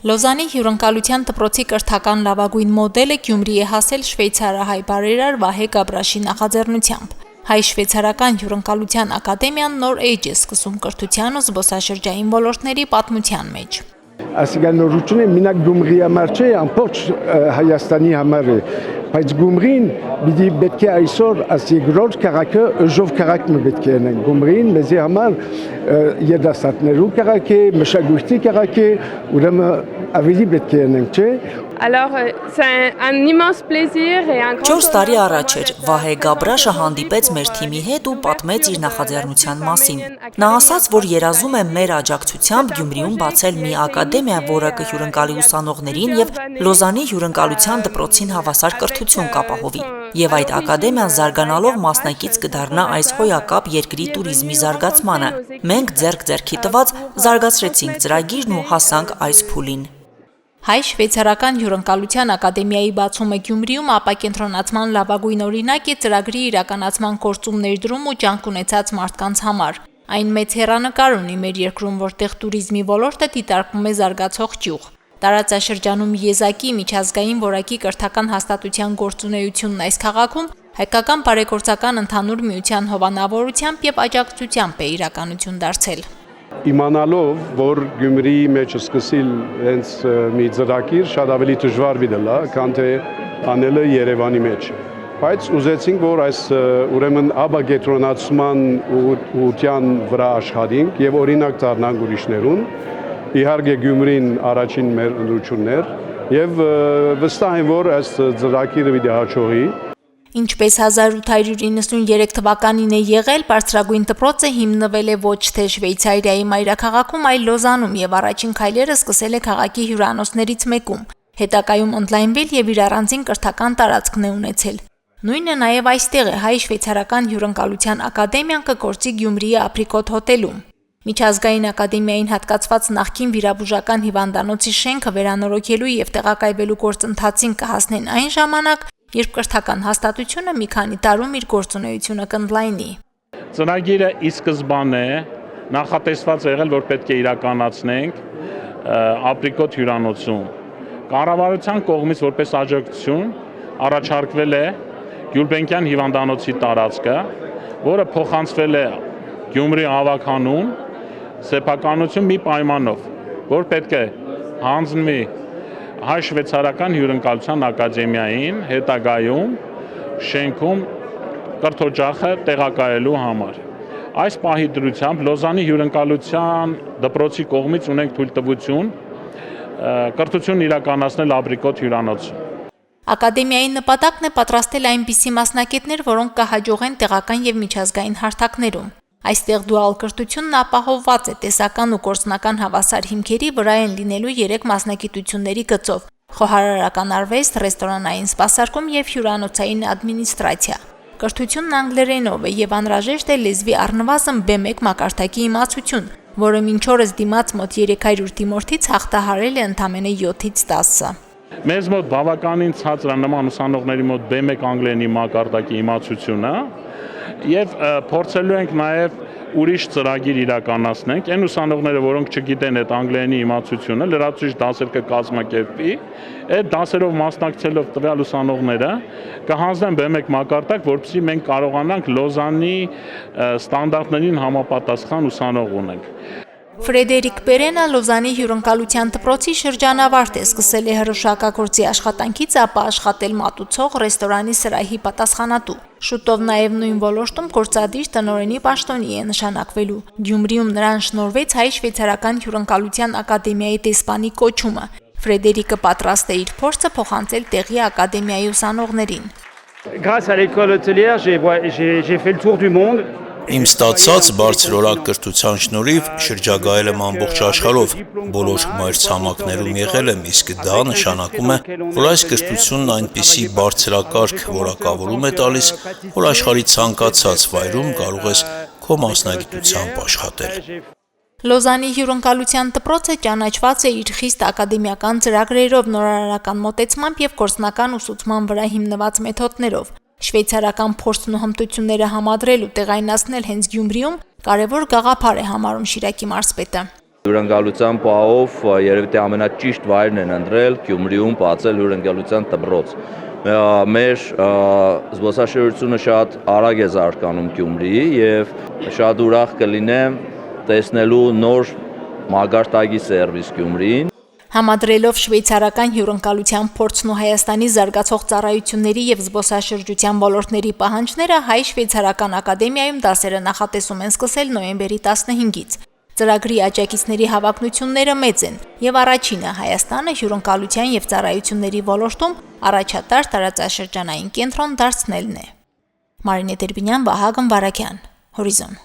Լոզանի հյուրընկալության դպրոցի կրթական լավագույն մոդելը Գյումրի է հասել շվեյցարահայ բարերար Վահե Գաբրաշի նախաձեռնությամբ։ Հայ-շվեյցարական հյուրընկալության ակադեմիան նոր էջ է սկսում կրթության ու զբոսաշրջային ոլորտների պատմության մեջ։ Ասիգանորությունը մինակ Գյումրի համար չէ, ամբողջ Հայաստանի համար է, բայց Գյումրին պիտի պետք է այսօր ասիգրոր քաղաքը ժով քաղաքը պետք է ունեն։ Գյումրին մեզի համար երդասարտներու քաղաք է, մշակույթի քաղաք է, ուրեմն ավելի պետք է ունեն, չէ։ Alors, c'est un immense plaisir et un grand 4 տարի առաջ էր Վահե Գաբրաշը հանդիպեց մեր թիմի հետ ու պատմեց իր նախաձեռնության մասին։ Նա ասաց, որ երազում է մեր աջակցությամբ Գյումրիում բացել մի ակադեմիա, որը կհյուրընկալի ուսանողներին եւ Լոզանի հյուրընկալության դպրոցին հավասար կրթություն կապահովի։ Եվ այդ ակադեմիան զարգանալով մասնակից կդառնա այս հոյակապ երկրի туриզմի զարգացմանը։ Մենք ձեռք-ձեռքի տված զարգացրեցինք ծրագիրն ու հասանք այս փուլին։ Հայ-շվեյցարական հյուրընկալության ակադեմիայի բացումը Գյումրիում ապակենտրոնացման լավագույն օրինակ է ծրագրի իրականացման գործում ներդրում ու ջանք ունեցած մարդկանց համար։ Այն մեծ հեռանկար ունի մեր երկրում, որտեղ туриզմի ոլորտը դիտարկվում է զարգացող ճյուղ։ Տարածաշրջանում եզակի միջազգային որակի կրթական հաստատության գործունեությունն այս քաղաքում հայկական բարեգործական ընդհանուր միության հովանավորությամբ եւ աջակցությամբ է իրականություն դարձել։ Իմանալով, որ Գյումրիի մեջ սկսել հենց մի ծրագիր շատ ավելի դժվար վիդելա, քան թե անելը Երևանի մեջ։ Բայց ուզեցինք, որ այս ուրեմն ապակենտրոնացման ուղղության վրա աշխատենք եւ օրինակ դառնանք ուրիշներուն։ Իհարկե Գյումրին առաջին մեր ընտրությունն էր եւ վստահ եմ, որ այս ծրագիրը պիտի հաջողի։ Ինչպես 1893 թվականին է եղել, բարձրագույն դպրոցը հիմնվել է ոչ թե Շվեյցարիայի մայրաքաղաքում, այլ Լոզանում եւ առաջին քայլերը սկսել է քաղաքի հյուրանոցներից մեկում։ Հետագայում ընդլայնվել եւ իր առանձին կրթական տարածքն է ունեցել։ Նույնը նաեւ այստեղ է հայ-շվեյցարական հյուրընկալության ակադեմիան կգործի Գյումրիի Ապրիկոտ հոթելում։ Միջազգային ակադեմիային հատկացված նախկին վիրաբուժական հիվանդանոցի շենքը վերանորոգելու եւ տեղակայվելու գործընթացին կհասնեն այն ժամանակ, երբ կրթական հաստատությունը մի քանի տարում իր գործունեությունը կընդլայնի։ Ծրագիրը ի սկզբանե նախատեսված եղել, որ պետք է իրականացնենք Ապրիկոտ հյուրանոցում։ Կառավարության կողմից որպես աջակցություն առաջարկվել է Գյուլբենկյան հիվանդանոցի տարածքը, որը փոխանցվել է Գյումրի ավագանուն սեփականություն մի պայմանով, որ պետք է հանձնվի Հայ-շվեյցարական հյուրընկալության ակադեմիային հետագայում շենքում կրթօջախը տեղակայելու համար։ Այս պահի դրությամբ Լոզանի հյուրընկալության դպրոցի կողմից ունենք թույլտվություն կրթություն իրականացնել Ապրիկոտ հյուրանոցում։ Ակադեմիայի նպատակն է պատրաստել այնպիսի մասնակիցներ, որոնք կհաջողեն տեղական եւ միջազգային հարթակներում։ Այստեղ դուալ կրթությունն ապահովված է տեսական ու գործնական հավասար հիմքերի վրա են լինելու 3 մասնագիտությունների գծով՝ խոհարարական արվեստ, ռեստորանային սպասարկում եւ հյուրանոցային ադմինիստրացիա։ Կրթությունն անգլերենով է եւ անհրաժեշտ է լեզվի առնվազն B1 մակարդակի իմացություն, որը մինչ օրս դիմաց մոտ 300 դիմորդից հաղթահարել է ընդամենը 7-ից 10։ Մեզ մոտ բավականին ցածր է նման ուսանողների մոտ B1 անգլերենի մակարդակի իմացությունը եւ փորձելու ենք նաեւ ուրիշ ծրագիր իրականացնենք այն ուսանողները, որոնք չգիտեն այդ անգլերենի իմացությունը, լրացուցիչ դասեր կկազմակերպվի, այդ դասերով մասնակցելով տվյալ ուսանողները կհանձնեն B1 մակարդակ, որպեսզի մենք կարողանանք Լոզանի ստանդարտներին համապատասխան ուսանող ունենք։ Ֆրեդերիկ Պերենը Լոզանի հյուրընկալության դպրոցի շրջանավարտ է, սկսել է հրոշակագործի աշխատանքից, ապա աշխատել մատուցող ռեստորանի սրահի պատասխանատու։ Շուտով նաև նույն ոլորտում գործադիր տնօրենի պաշտոնի է նշանակվելու։ Գյումրիում նրան շնորհվեց հայ-շվեյցարական հյուրընկալության ակադեմիայի տեսփանի կոչումը։ Ֆրեդերիկը պատրաստ է իր փորձը փոխանցել տեղի ակադեմիայի ուսանողներին։ Grâce à l'école hôtelière, j'ai fait le tour du monde. Իմ ստացած բարձրորակ կրթության շնորհիվ շրջագայել եմ ամբողջ աշխարհով, բոլոր մայրցամաքներում եղել եմ, իսկ դա նշանակում է, որ այս կրթությունն այնպիսի բարձրակարգ որակավորում է տալիս, որ աշխարհի ցանկացած վայրում կարող ես քո մասնագիտությամբ աշխատել։ Լոզանի հյուրընկալության դպրոցը ճանաչված է իր խիստ ակադեմիական ծրագրերով, նորարարական մոտեցմամբ եւ գործնական ուսուցման վրա հիմնված մեթոդներով։ Շվեյցարական փորձն ու հմտությունները համադրել ու տեղայնացնել հենց Գյումրիում կարևոր գաղափար է համարում Շիրակի մարզպետը։ Հյուրընկալության պահով երևի թե ամենաճիշտ վայրն են ընտրել Գյումրիում բացել հյուրընկալության դպրոց։ Մեր զբոսաշրջությունը շատ արագ է զարգանում Գյումրիի եւ շատ ուրախ կլինեմ տեսնելու նոր մագարտակի սերվիս Գյումրիին։ Համադրելով շվեյցարական հյուրընկալության փորձն ու Հայաստանի զարգացող ծառայությունների եւ զբոսաշրջության ոլորտների պահանջները հայ-շվեյցարական ակադեմիայում դասերը նախատեսում են սկսել նոյեմբերի 15-ից։ Ծրագրի աջակիցների հավակնությունները մեծ են եւ առաջինը Հայաստանը հյուրընկալության եւ ծառայությունների ոլորտում առաջատար տարածաշրջանային կենտրոն դարձնելն է։ Մարինե Տերբինյան, Վահագն Վարագյան, Հորիզոն։